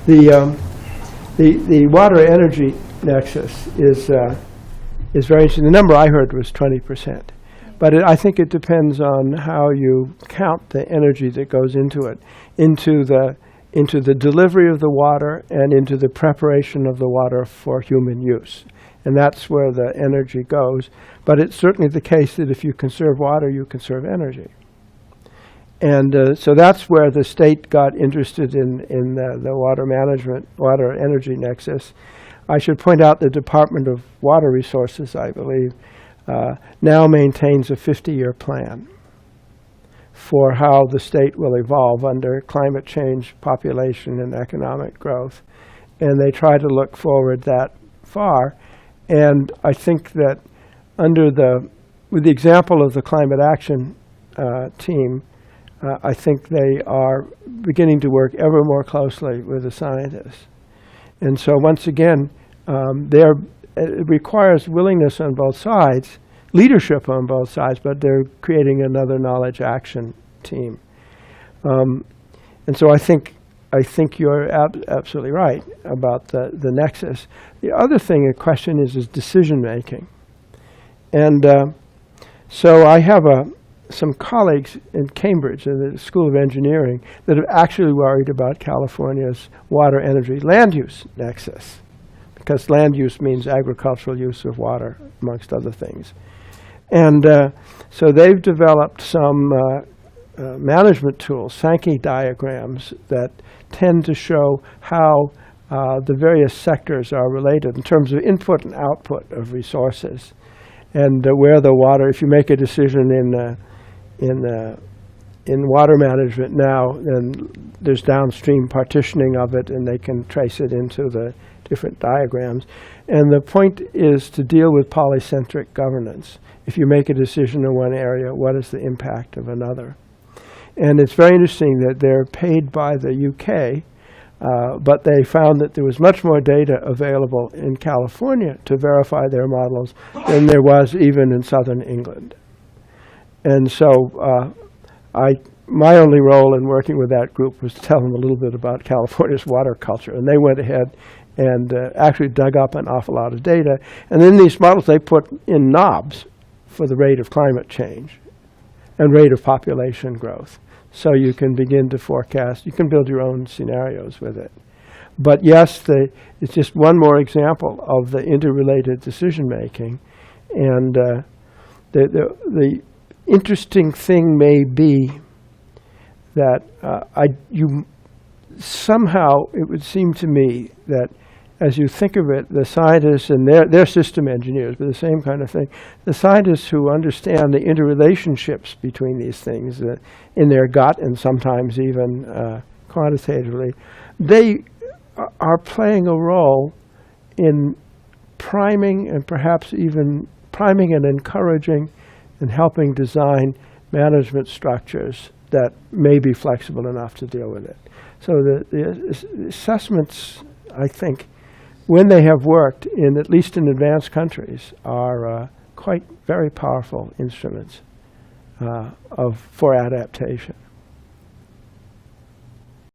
The, the water energy nexus is very interesting. The number I heard was 20%. But I think it depends on how you count the energy that goes into it, into the delivery of the water and into the preparation of the water for human use. And that's where the energy goes. But it's certainly the case that if you conserve water, you conserve energy. And so that's where the state got interested in the water management, water energy nexus. I should point out the Department of Water Resources, I believe, now maintains a 50-year plan for how the state will evolve under climate change, population, and economic growth. And they try to look forward that far. And I think that with the example of the climate action team, I think they are beginning to work ever more closely with the scientists. And so once again, it requires willingness on both sides, leadership on both sides, but they're creating another knowledge action team. And so I think you're absolutely right about the nexus. The other thing, a question is decision making. And so I have some colleagues in Cambridge in the School of Engineering that are actually worried about California's water energy land use nexus, because land use means agricultural use of water, amongst other things. And so they've developed some management tools, Sankey diagrams, that tend to show how the various sectors are related in terms of input and output of resources. And where the water, if you make a decision in water management now, then there's downstream partitioning of it, and they can trace it into the different diagrams. And the point is to deal with polycentric governance. If you make a decision in one area, what is the impact of another? And it's very interesting that they're paid by the UK, but they found that there was much more data available in California to verify their models than there was even in southern England. And so my only role in working with that group was to tell them a little bit about California's water culture. And they went ahead and actually dug up an awful lot of data. And in these models, they put in knobs for the rate of climate change and rate of population growth. So you can begin to forecast. You can build your own scenarios with it. But yes, it's just one more example of the interrelated decision-making. And the interesting thing may be that somehow it would seem to me that as you think of it, the scientists, and they're system engineers, but the same kind of thing, the scientists who understand the interrelationships between these things in their gut and sometimes even quantitatively, they are playing a role in priming and perhaps even priming and encouraging and helping design management structures that may be flexible enough to deal with it. So the assessments, I think, when they have worked, at least in advanced countries, are quite very powerful instruments for adaptation.